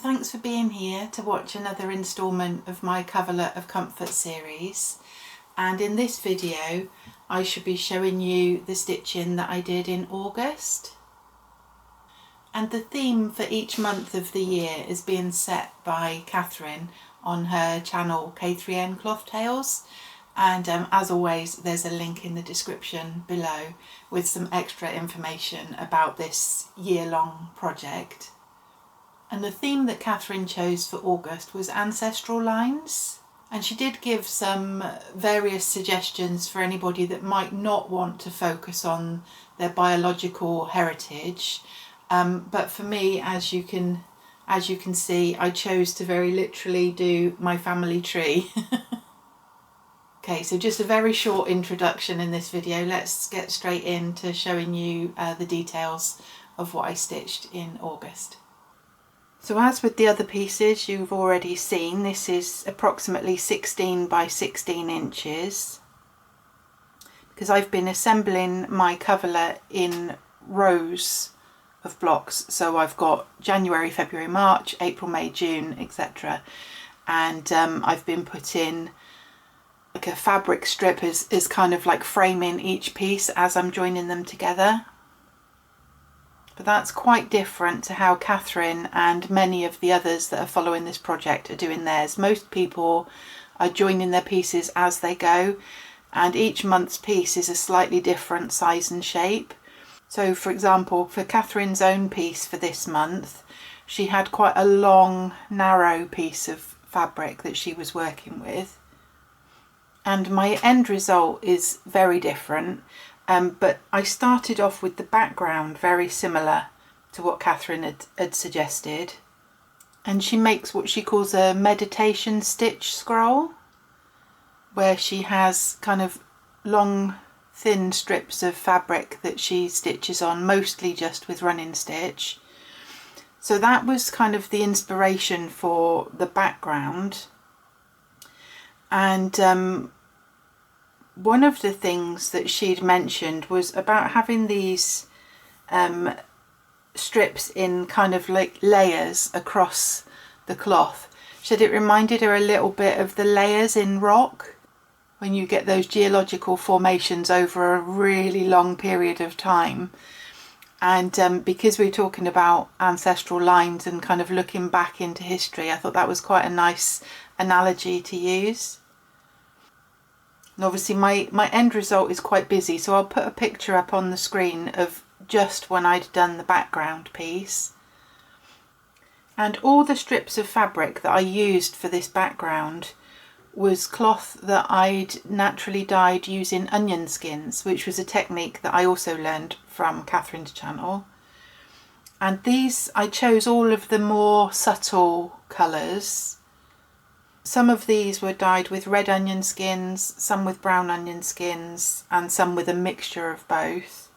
Thanks for being here to watch another instalment of my Coverlet of Comfort series, and in this video I should be showing you the stitching that I did in August. And the theme for each month of the year is being set by Kathryn on her channel Kathryn Cloth Tales, and as always there's a link in the description below with some extra information about this year-long project. And the theme that Kathryn chose for August was ancestral lines, and she did give some various suggestions for anybody that might not want to focus on their biological heritage, but for me, as you can see, I chose to very literally do my family tree. Okay, so just a very short introduction in this video. Let's get straight into showing you the details of what I stitched in August. So as with the other pieces you've already seen, this is approximately 16 by 16 inches. Because I've been assembling my coverlet in rows of blocks, so I've got January, February, March, April, May, June, etc. And I've been putting like a fabric strip is kind of like framing each piece as I'm joining them together. But that's quite different to how Kathryn and many of the others that are following this project are doing theirs. Most people are joining their pieces as they go, and each month's piece is a slightly different size and shape. So for example, for Kathryn's own piece for this month, she had quite a long, narrow piece of fabric that she was working with. And my end result is very different. But I started off with the background very similar to what Kathryn had suggested, and she makes what she calls a meditation stitch scroll, where she has kind of long thin strips of fabric that she stitches on, mostly just with running stitch. So that was kind of the inspiration for the background. And one of the things that she'd mentioned was about having these strips in kind of like layers across the cloth. She said it reminded her a little bit of the layers in rock, when you get those geological formations over a really long period of time. And because we're talking about ancestral lines and kind of looking back into history, I thought that was quite a nice analogy to use. And obviously my end result is quite busy, so I'll put a picture up on the screen of just when I'd done the background piece. And all the strips of fabric that I used for this background was cloth that I'd naturally dyed using onion skins, which was a technique that I also learned from Kathryn's channel. And these, I chose all of the more subtle colours. Some of these were dyed with red onion skins, some with brown onion skins, and some with a mixture of both.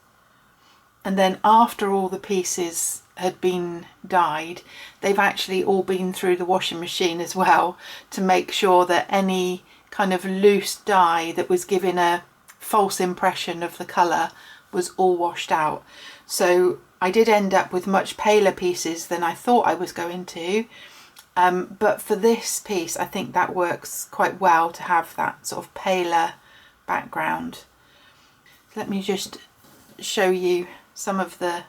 And then after all the pieces had been dyed, they've actually all been through the washing machine as well, to make sure that any kind of loose dye that was giving a false impression of the colour was all washed out. So I did end up with much paler pieces than I thought I was going to. But for this piece, I think that works quite well to have that sort of paler background. Let me just show you some of the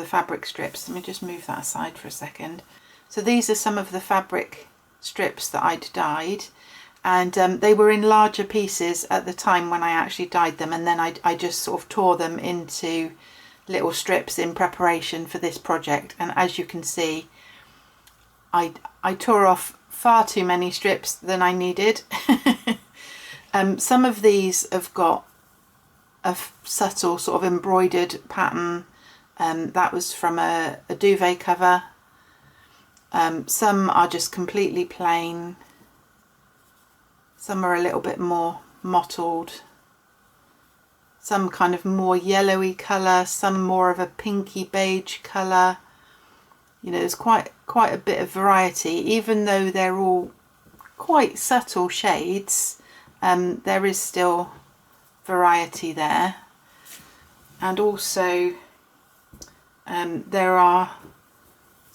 fabric strips. Let me just move that aside for a second. So these are some of the fabric strips that I'd dyed, and they were in larger pieces at the time when I actually dyed them, and then I just sort of tore them into little strips in preparation for this project. And as you can see, I tore off far too many strips than I needed. Some of these have got a subtle sort of embroidered pattern. That was from a duvet cover. Some are just completely plain. Some are a little bit more mottled. Some kind of more yellowy colour, some more of a pinky beige colour. You know, there's quite a bit of variety, even though they're all quite subtle shades. There is still variety there. And also there are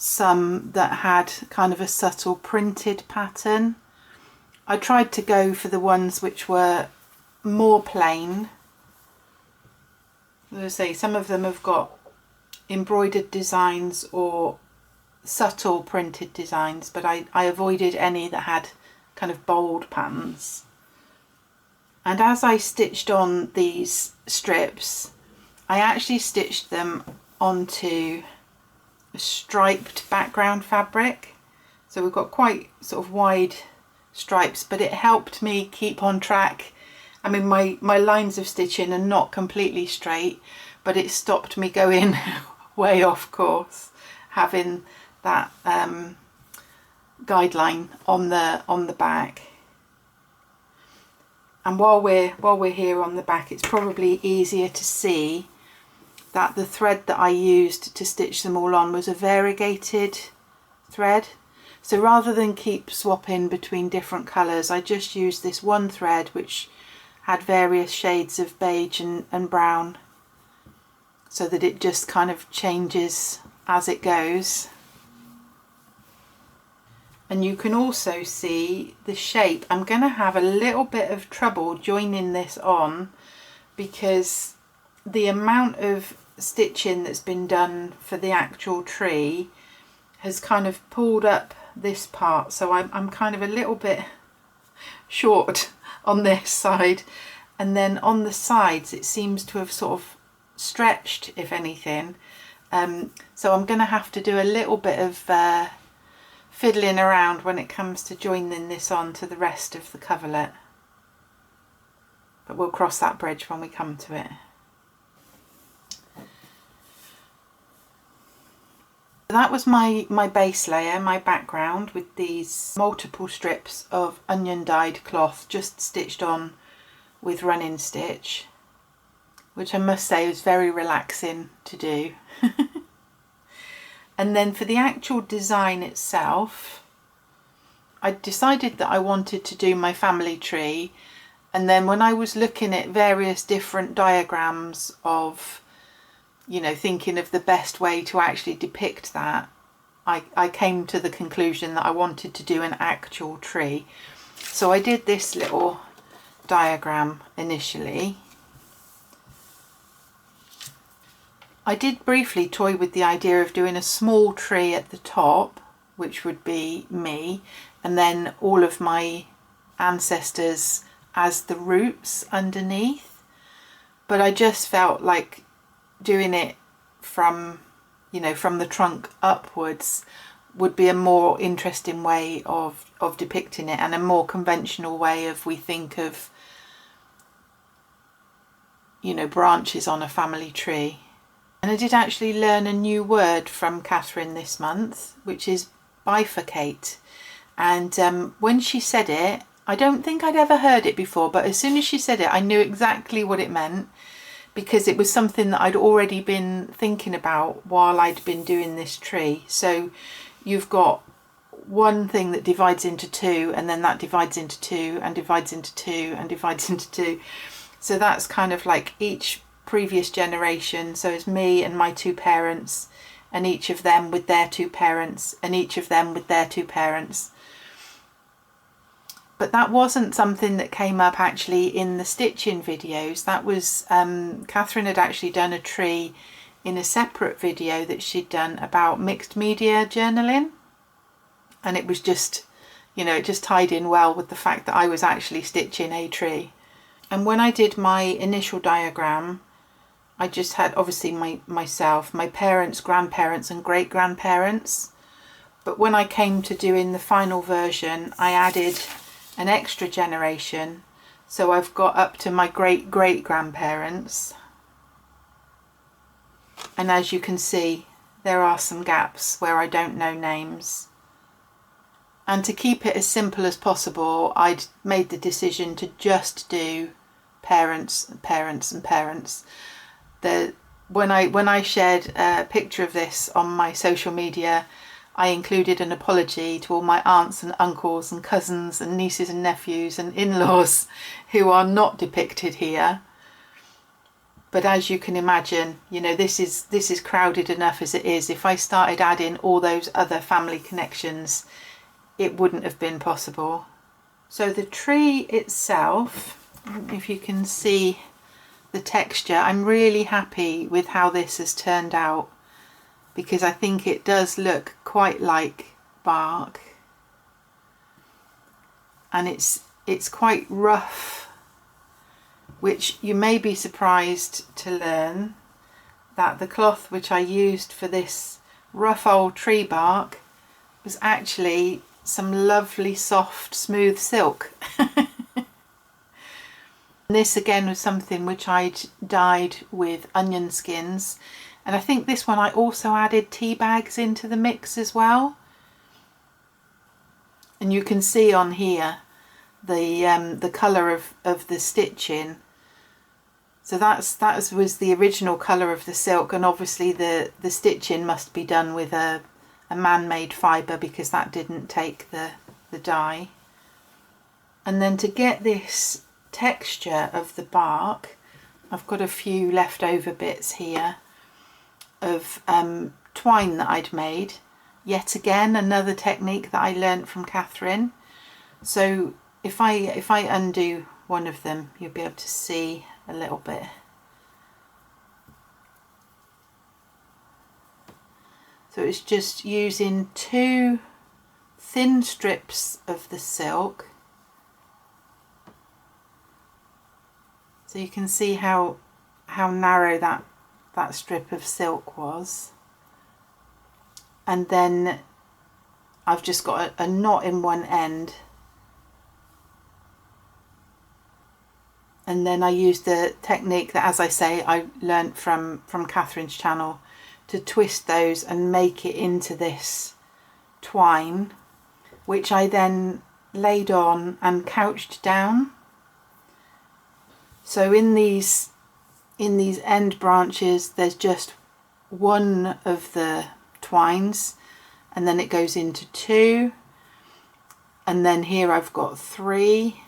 some that had kind of a subtle printed pattern. I tried to go for the ones which were more plain. As I say, some of them have got embroidered designs or subtle printed designs, but I avoided any that had kind of bold patterns. And as I stitched on these strips, I actually stitched them onto a striped background fabric. So we've got quite sort of wide stripes, but it helped me keep on track. I mean, my lines of stitching are not completely straight, but it stopped me going way off course, having that guideline on the back. And while we're here on the back, it's probably easier to see that the thread that I used to stitch them all on was a variegated thread. So rather than keep swapping between different colours, I just used this one thread which had various shades of beige and brown, so that it just kind of changes as it goes. And you can also see the shape. I'm going to have a little bit of trouble joining this on because the amount of stitching that's been done for the actual tree has kind of pulled up this part, so I'm kind of a little bit short on this side, and then on the sides it seems to have sort of stretched, if anything. So I'm going to have to do a little bit of fiddling around when it comes to joining this on to the rest of the coverlet, but we'll cross that bridge when we come to it. That was my base layer, my background, with these multiple strips of onion dyed cloth just stitched on with running stitch, which I must say was very relaxing to do. And then for the actual design itself, I decided that I wanted to do my family tree, and then when I was looking at various different diagrams of, you know, thinking of the best way to actually depict that, I came to the conclusion that I wanted to do an actual tree. So I did this little diagram initially. I did briefly toy with the idea of doing a small tree at the top, which would be me, and then all of my ancestors as the roots underneath. But I just felt like doing it from, you know, from the trunk upwards would be a more interesting way of depicting it, and a more conventional way of, we think of, you know, branches on a family tree. And I did actually learn a new word from Kathryn this month, which is bifurcate. And when she said it, I don't think I'd ever heard it before, but as soon as she said it, I knew exactly what it meant, because it was something that I'd already been thinking about while I'd been doing this tree. So you've got one thing that divides into two, and then that divides into two, and divides into two, and divides into two. So that's kind of like each previous generation. So it's me and my two parents, and each of them with their two parents, and each of them with their two parents. But that wasn't something that came up actually in the stitching videos. That was Kathryn had actually done a tree in a separate video that she'd done about mixed media journaling, and it was just, you know, it just tied in well with the fact that I was actually stitching a tree. And when I did my initial diagram, I just had obviously myself, my parents, grandparents and great-grandparents. But when I came to doing the final version, I added an extra generation. So I've got up to my great-great-grandparents. And as you can see, there are some gaps where I don't know names. And to keep it as simple as possible, I'd made the decision to just do parents and parents and parents. When I shared a picture of this on my social media, I included an apology to all my aunts and uncles and cousins and nieces and nephews and in-laws who are not depicted here. But as you can imagine, you know, this is crowded enough as it is. If I started adding all those other family connections, it wouldn't have been possible. So the tree itself, if you can see the texture, I'm really happy with how this has turned out, because I think it does look quite like bark, and it's quite rough, which you may be surprised to learn that the cloth which I used for this rough old tree bark was actually some lovely soft smooth silk. This again was something which I'd dyed with onion skins, and I think this one I also added tea bags into the mix as well. And you can see on here the colour of the stitching. So that was the original colour of the silk, and obviously the stitching must be done with a man-made fibre, because that didn't take the dye. And then to get this texture of the bark, I've got a few leftover bits here of twine that I'd made. Yet again, another technique that I learnt from Kathryn. So if I undo one of them, you'll be able to see a little bit. So it's just using 2 thin strips of the silk. So you can see how narrow that strip of silk was. And then I've just got a knot in one end. And then I used the technique that, as I say, I learnt from Kathryn's channel, to twist those and make it into this twine, which I then laid on and couched down. So in these end branches, there's just one of the twines, and then it goes into 2, and then here I've got 3.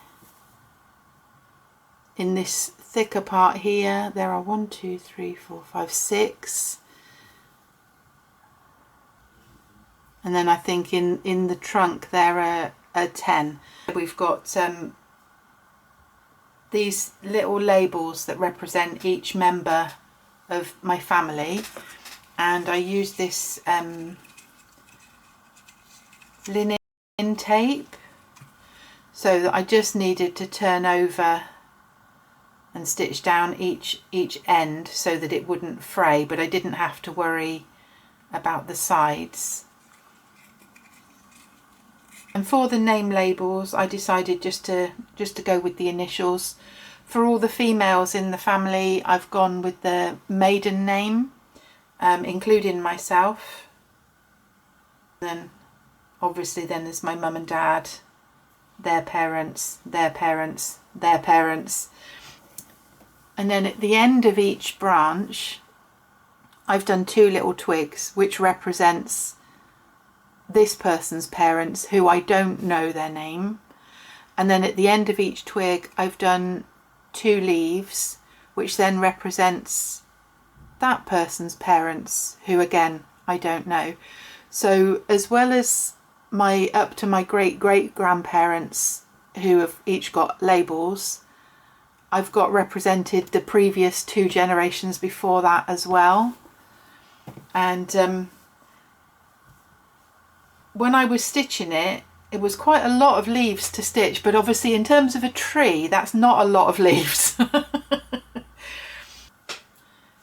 In this thicker part here, there are 1, 2, 3, 4, 5, 6. And then I think in the trunk there are 10. We've got these little labels that represent each member of my family, and I use this linen tape, so that I just needed to turn over and stitch down each end so that it wouldn't fray, but I didn't have to worry about the sides. And for the name labels, I decided just to go with the initials. For all the females in the family, I've gone with the maiden name, including myself. Then obviously then there's my mum and dad, their parents, their parents, their parents. And then at the end of each branch, I've done 2 little twigs, which represents this person's parents, who I don't know their name. And then at the end of each twig, I've done 2 leaves, which then represents that person's parents, who again, I don't know. So as well as up to my great grandparents, who have each got labels, I've got represented the previous 2 generations before that as well. And when I was stitching it, it was quite a lot of leaves to stitch, but obviously in terms of a tree, that's not a lot of leaves.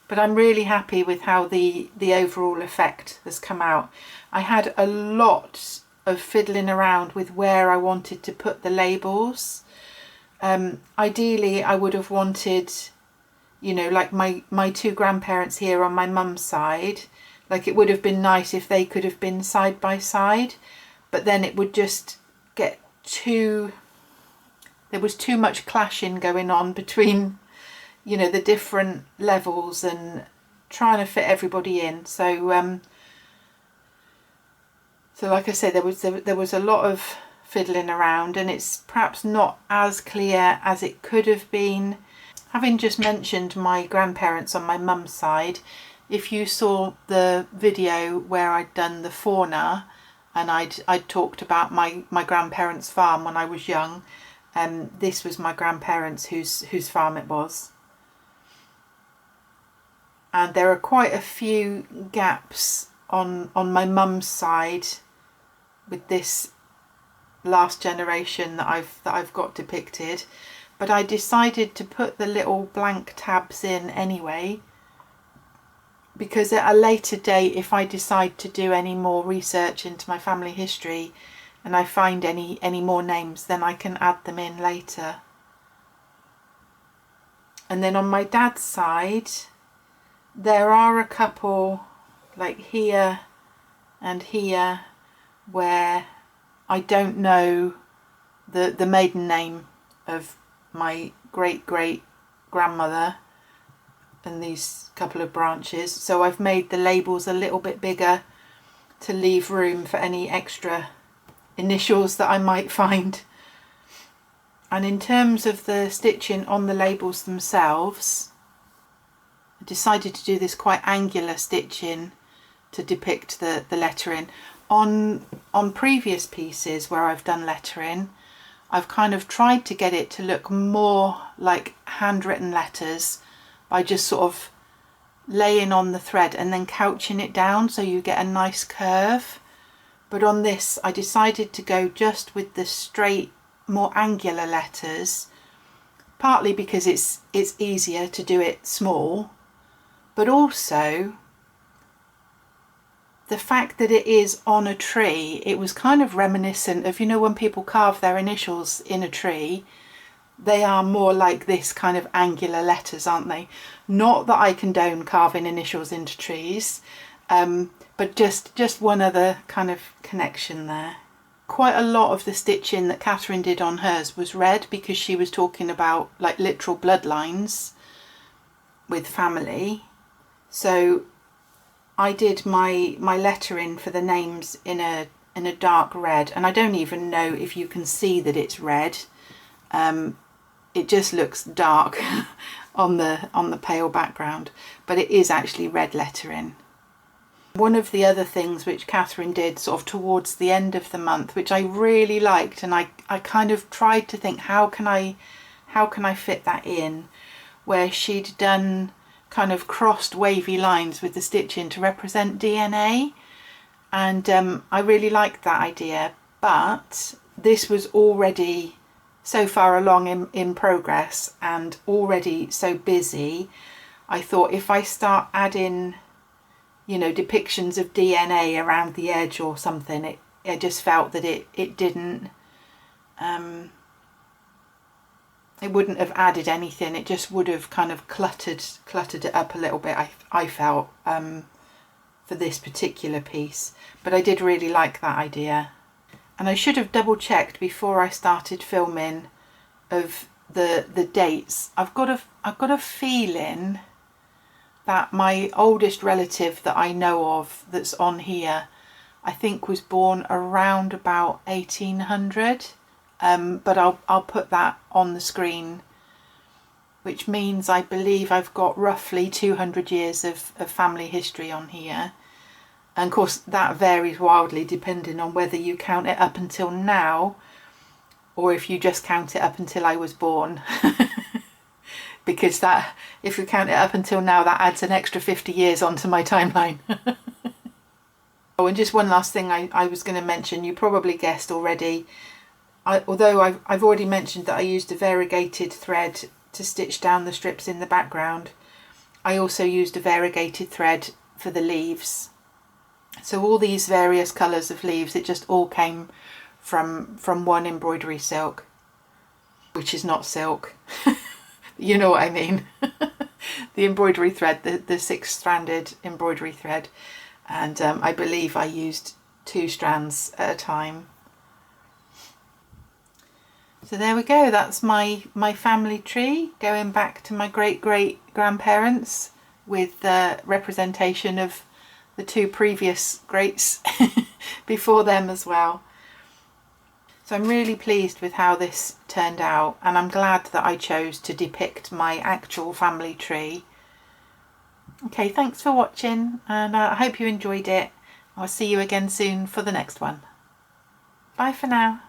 But I'm really happy with how the overall effect has come out. I had a lot of fiddling around with where I wanted to put the labels. Ideally, I would have wanted, you know, like my 2 grandparents here on my mum's side, like it would have been nice if they could have been side by side, but then it would just get there was too much clashing going on between, you know, the different levels and trying to fit everybody in. So so like I say, there was a lot of fiddling around, and it's perhaps not as clear as it could have been. Having just mentioned my grandparents on my mum's side, if you saw the video where I'd done the fauna and I'd talked about my grandparents' farm when I was young, this was my grandparents whose farm it was. And there are quite a few gaps on my mum's side with this last generation that I've got depicted, but I decided to put the little blank tabs in anyway, because at a later date, if I decide to do any more research into my family history and I find any more names, then I can add them in later. And then on my dad's side, there are a couple like here and here where I don't know the maiden name of my great grandmother and these couple of branches, so I've made the labels a little bit bigger to leave room for any extra initials that I might find. And in terms of the stitching on the labels themselves, I decided to do this quite angular stitching to depict the lettering. On previous pieces where I've done lettering, I've kind of tried to get it to look more like handwritten letters by just sort of laying on the thread and then couching it down so you get a nice curve. But on this I decided to go just with the straight, more angular letters, partly because it's easier to do it small, but also the fact that it is on a tree. It was kind of reminiscent of, you know, when people carve their initials in a tree, they are more like this kind of angular letters, aren't they? Not that I condone carving initials into trees, but just one other kind of connection there. Quite a lot of the stitching that Kathryn did on hers was red, because she was talking about like literal bloodlines with family. So I did my lettering for the names in a dark red, and I don't even know if you can see that it's red. It just looks dark on the pale background, but it is actually red lettering. One of the other things which Kathryn did sort of towards the end of the month, which I really liked, and I kind of tried to think how can I fit that in, where she'd done kind of crossed wavy lines with the stitching to represent DNA, and I really liked that idea, but this was already so far along in progress and already so busy. I thought if I start adding, you know, depictions of DNA around the edge or something, I just felt that it didn't, it wouldn't have added anything. It just would have kind of cluttered it up a little bit, I felt, for this particular piece. But I did really like that idea. And I should have double checked before I started filming of the dates. I've got a feeling that my oldest relative that I know of that's on here, I think was born around about 1800. But I'll put that on the screen, which means I believe I've got roughly 200 years of family history on here. And of course that varies wildly depending on whether you count it up until now or if you just count it up until I was born. Because that, if you count it up until now, that adds an extra 50 years onto my timeline. Oh, and just one last thing I was going to mention, you probably guessed already, although I've already mentioned that I used a variegated thread to stitch down the strips in the background, I also used a variegated thread for the leaves. So all these various colours of leaves, it just all came from one embroidery silk, which is not silk. You know what I mean. The embroidery thread, the 6-stranded embroidery thread, and I believe I used 2 strands at a time. So there we go, that's my family tree going back to my great grandparents, with the representation of the 2 previous greats before them as well. So I'm really pleased with how this turned out, and I'm glad that I chose to depict my actual family tree. Okay, thanks for watching, and I hope you enjoyed it. I'll see you again soon for the next one. Bye for now.